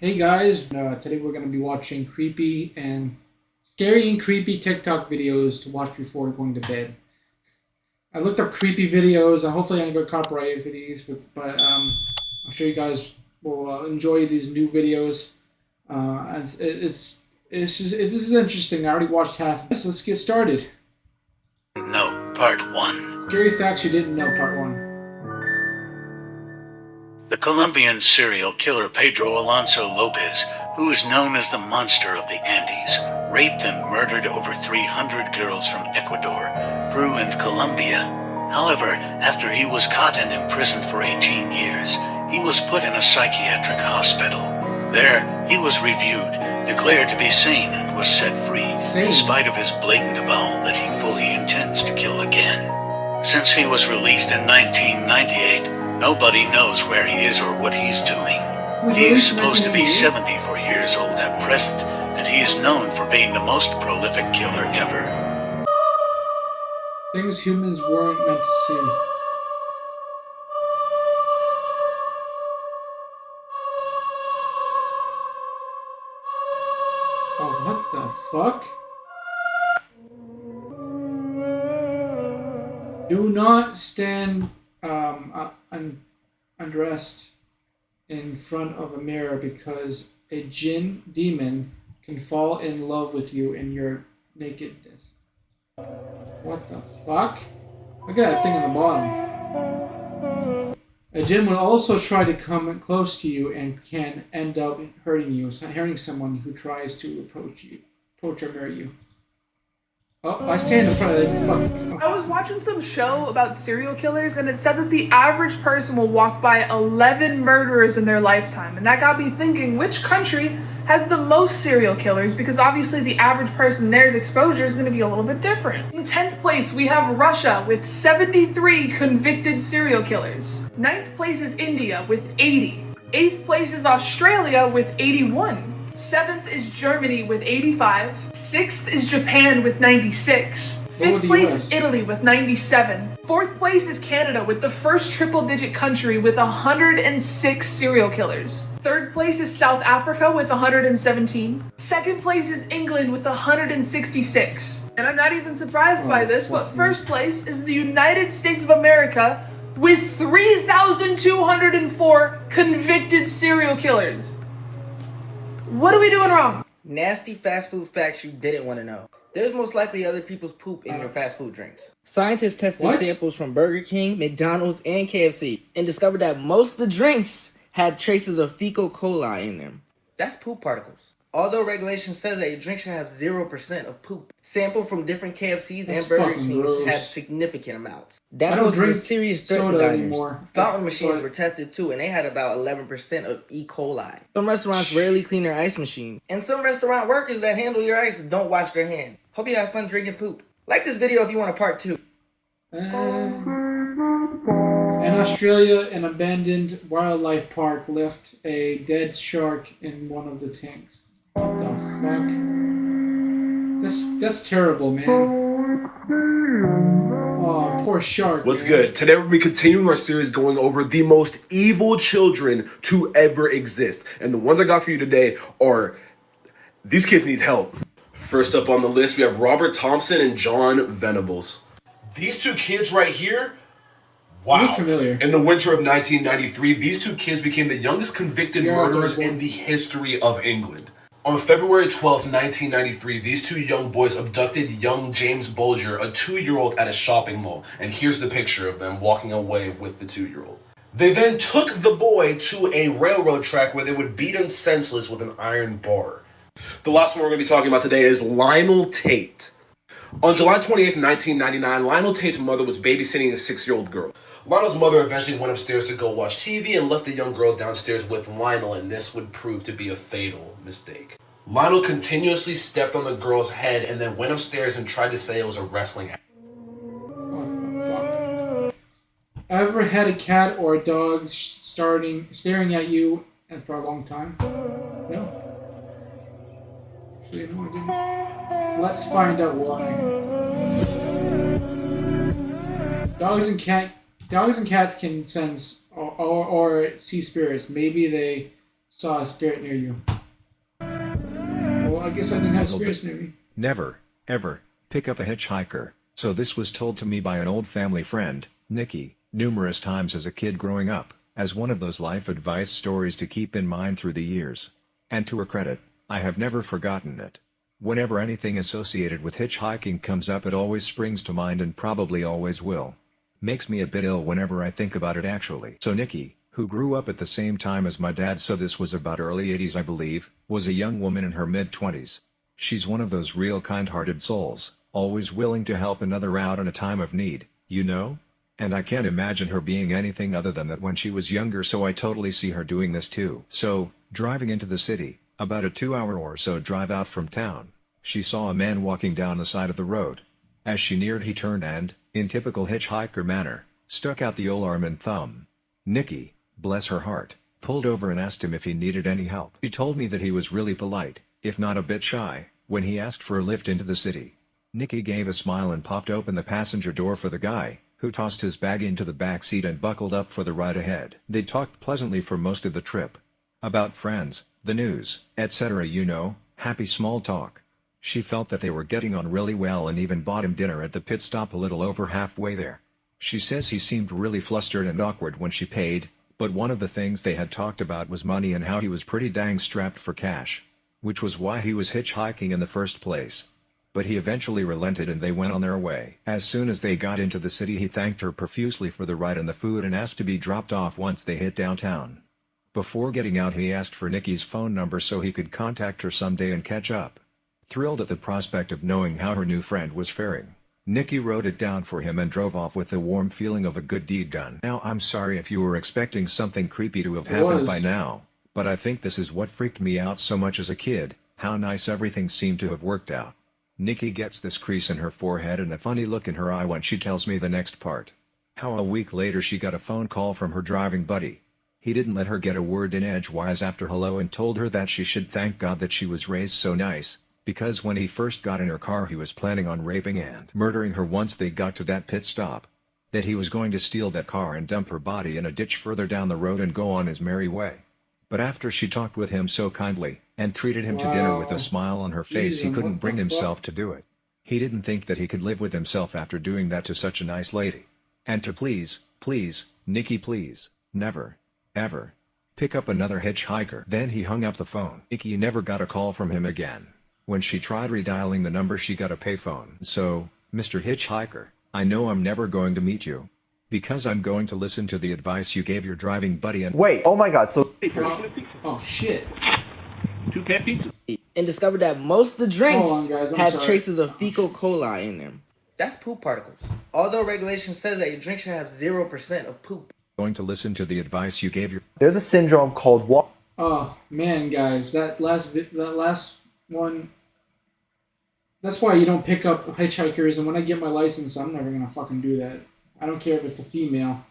Hey guys, today we're going to be watching scary and creepy TikTok videos to watch before going to bed. I looked up creepy videos. Hopefully I don't get copyrighted for these, but I'm sure you guys will enjoy these new videos. This is interesting. I already watched half of this. Let's get started. No, Part 1. Scary facts you didn't know, Part 1. The Colombian serial killer Pedro Alonso Lopez, who is known as the Monster of the Andes, raped and murdered over 300 girls from Ecuador, Peru, and Colombia. However, after he was caught and imprisoned for 18 years, he was put in a psychiatric hospital. There, he was reviewed, declared to be sane, and was set free, in spite of his blatant avowal that he fully intends to kill again. Since he was released in 1998, nobody knows where he is or what he's doing. He is supposed to be 74 years old at present, and he is known for being the most prolific killer ever. Things humans weren't meant to see. Oh, what the fuck? Do not stand undressed in front of a mirror because a demon can fall in love with you in your nakedness. What the fuck? Look at that thing on the bottom. A jinn will also try to come close to you and can end up hurting someone who tries to approach or marry you. Oh, I stand in front of it. Fuck. I was watching some show about serial killers, and it said that the average person will walk by 11 murderers in their lifetime. And that got me thinking, which country has the most serial killers? Because obviously the average person there's exposure is going to be a little bit different. In 10th place, we have Russia with 73 convicted serial killers. 9th place is India with 80. 8th place is Australia with 81. 7th is Germany with 85. 6th is Japan with 96. 5th place is Italy with 97. 4th place is Canada with the first triple-digit country with 106 serial killers. 3rd place is South Africa with 117. 2nd place is England with 166. And I'm not even surprised by this, but 1st place is the United States of America with 3,204 convicted serial killers. What are we doing wrong? Nasty fast food facts you didn't want to know. There's most likely other people's poop in your fast food drinks. Scientists tested samples from Burger King, McDonald's, and KFC and discovered that most of the drinks had traces of fecal coli in them. That's poop particles. Although regulation says that your drink should have 0% of poop, sample from different KFCs and Burger Kings had significant amounts. That poses a serious threat to diners. Fountain machines were tested too, and they had about 11% of E. coli. Some restaurants rarely clean their ice machines, and some restaurant workers that handle your ice don't wash their hands. Hope you have fun drinking poop. Like this video if you want a part 2. In Australia, an abandoned wildlife park left a dead shark in one of the tanks. What the fuck? That's terrible, man. Oh, poor shark. What's good? Today we'll be continuing our series going over the most evil children to ever exist. And the ones I got for you today are, these kids need help. First up on the list, we have Robert Thompson and John Venables. These two kids right here, wow. Familiar. In the winter of 1993, these two kids became the youngest convicted murderers in the history of England. On February 12, 1993, these two young boys abducted young James Bulger, a 2-year-old, at a shopping mall. And here's the picture of them walking away with the 2-year-old. They then took the boy to a railroad track where they would beat him senseless with an iron bar. The last one we're going to be talking about today is Lionel Tate. On July 28, 1999, Lionel Tate's mother was babysitting a 6-year-old girl. Lionel's mother eventually went upstairs to go watch TV and left the young girl downstairs with Lionel, and this would prove to be a fatal mistake. Lionel continuously stepped on the girl's head and then went upstairs and tried to say it was a wrestling act. What the fuck? Ever had a cat or a dog staring at you for a long time? No. Actually, no, I didn't. Let's find out why. Dogs and cats can sense or see spirits. Maybe they saw a spirit near you. Well, I guess I didn't have spirits near me. Never, ever, pick up a hitchhiker. So this was told to me by an old family friend, Nikki, numerous times as a kid growing up, as one of those life advice stories to keep in mind through the years. And to her credit, I have never forgotten it. Whenever anything associated with hitchhiking comes up, it always springs to mind and probably always will. Makes me a bit ill whenever I think about it actually. So Nikki, who grew up at the same time as my dad, so this was about early 80s I believe, was a young woman in her mid-20s. She's one of those real kind-hearted souls, always willing to help another out in a time of need, you know? And I can't imagine her being anything other than that when she was younger, so I totally see her doing this too. So, driving into the city, about a 2-hour or so drive out from town, she saw a man walking down the side of the road. As she neared, he turned and, in typical hitchhiker manner, stuck out the old arm and thumb. Nikki, bless her heart, pulled over and asked him if he needed any help. She told me that he was really polite, if not a bit shy, when he asked for a lift into the city. Nikki gave a smile and popped open the passenger door for the guy, who tossed his bag into the back seat and buckled up for the ride ahead. They talked pleasantly for most of the trip. About friends, the news, etc. you know, happy small talk. She felt that they were getting on really well and even bought him dinner at the pit stop a little over halfway there. She says he seemed really flustered and awkward when she paid, but one of the things they had talked about was money and how he was pretty dang strapped for cash. Which was why he was hitchhiking in the first place. But he eventually relented and they went on their way. As soon as they got into the city, he thanked her profusely for the ride and the food and asked to be dropped off once they hit downtown. Before getting out, he asked for Nikki's phone number so he could contact her someday and catch up. Thrilled at the prospect of knowing how her new friend was faring, Nikki wrote it down for him and drove off with the warm feeling of a good deed done. Now I'm sorry if you were expecting something creepy to have happened by now, but I think this is what freaked me out so much as a kid, how nice everything seemed to have worked out. Nikki gets this crease in her forehead and a funny look in her eye when she tells me the next part. How a week later she got a phone call from her driving buddy. He didn't let her get a word in edgewise after hello and told her that she should thank God that she was raised so nice, because when he first got in her car he was planning on raping and murdering her once they got to that pit stop. That he was going to steal that car and dump her body in a ditch further down the road and go on his merry way. But after she talked with him so kindly, and treated him to dinner with a smile on her face, he couldn't bring himself to do it. He didn't think that he could live with himself after doing that to such a nice lady. And to please, Nikki please, never, ever, pick up another hitchhiker. Then he hung up the phone. Nikki never got a call from him again. When she tried redialing the number she got a payphone. So, Mr. Hitchhiker, I know I'm never going to meet you. Because I'm going to listen to the advice you gave your driving buddy and— Wait, oh my god, so— Oh shit. 2 cat pizzas. And discovered that most of the drinks Hold on, guys, I'm had sorry. traces of fecal coli in them. That's poop particles. Although regulation says that your drink should have 0% of poop. going to listen to the advice you gave your— there's a syndrome called Oh man, guys, that last one. That's why you don't pick up hitchhikers. And when I get my license, I'm never gonna fucking do that. I don't care if it's a female.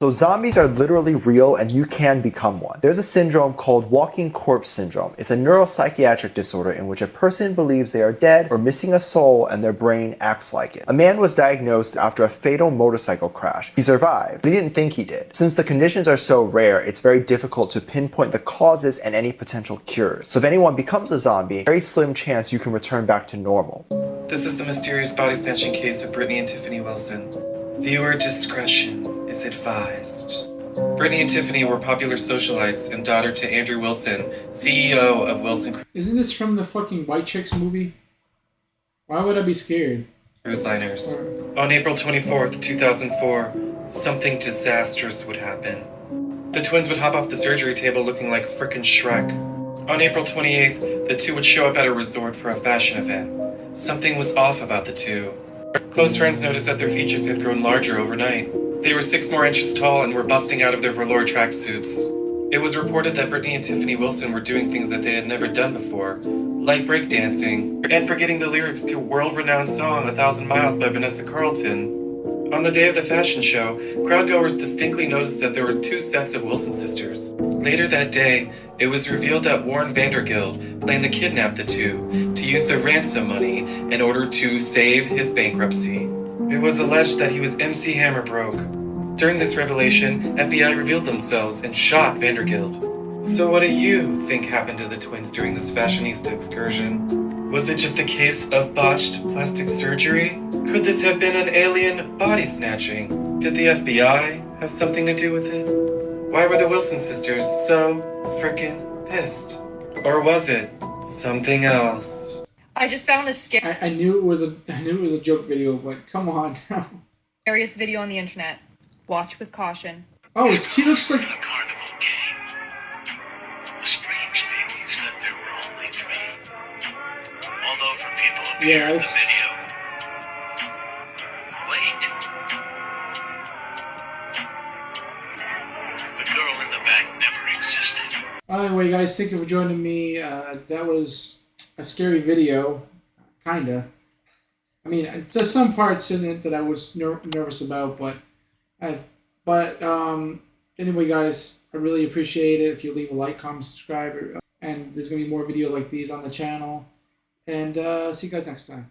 So zombies are literally real and you can become one. There's a syndrome called walking corpse syndrome. It's a neuropsychiatric disorder in which a person believes they are dead or missing a soul and their brain acts like it. A man was diagnosed after a fatal motorcycle crash. He survived, but he didn't think he did. Since the conditions are so rare, it's very difficult to pinpoint the causes and any potential cures. So if anyone becomes a zombie, very slim chance you can return back to normal. This is the mysterious body snatching case of Brittany and Tiffany Wilson. Viewer discretion is advised. Brittany and Tiffany were popular socialites and daughter to Andrew Wilson, CEO of Wilson Isn't this from the fucking White Chicks movie? Why would I be scared? Cruise Liners. On April 24th, 2004, something disastrous would happen. The twins would hop off the surgery table looking like frickin' Shrek. On April 28th, the two would show up at a resort for a fashion event. Something was off about the two. Close friends noticed that their features had grown larger overnight. They were 6 more inches tall and were busting out of their velour tracksuits. It was reported that Brittany and Tiffany Wilson were doing things that they had never done before, like breakdancing, and forgetting the lyrics to world-renowned song 1,000 Miles by Vanessa Carlton. On the day of the fashion show, crowdgoers distinctly noticed that there were 2 sets of Wilson sisters. Later that day, it was revealed that Warren Vandergilt planned to kidnap the two to use the ransom money in order to save his bankruptcy. It was alleged that he was MC Hammerbroke. During this revelation, FBI revealed themselves and shot Vandergilt. So what do you think happened to the twins during this fashionista excursion? Was it just a case of botched plastic surgery? Could this have been an alien body snatching? Did the FBI have something to do with it? Why were the Wilson sisters so frickin' pissed? Or was it something else? I just found the I knew it was a joke video, but come on. scariest video on the internet. Watch with caution. Oh, he looks like. The carnival came. The strange thing is that there were only 3. Although for people who Yeah, in the video. Wait. The girl in the back never existed. Anyway, guys, thank you for joining me. That was a scary video, kinda. I mean, there's some parts in it that I was nervous about, but anyway, guys, I really appreciate it if you leave a like, comment, subscribe, and there's gonna be more videos like these on the channel. And see you guys next time.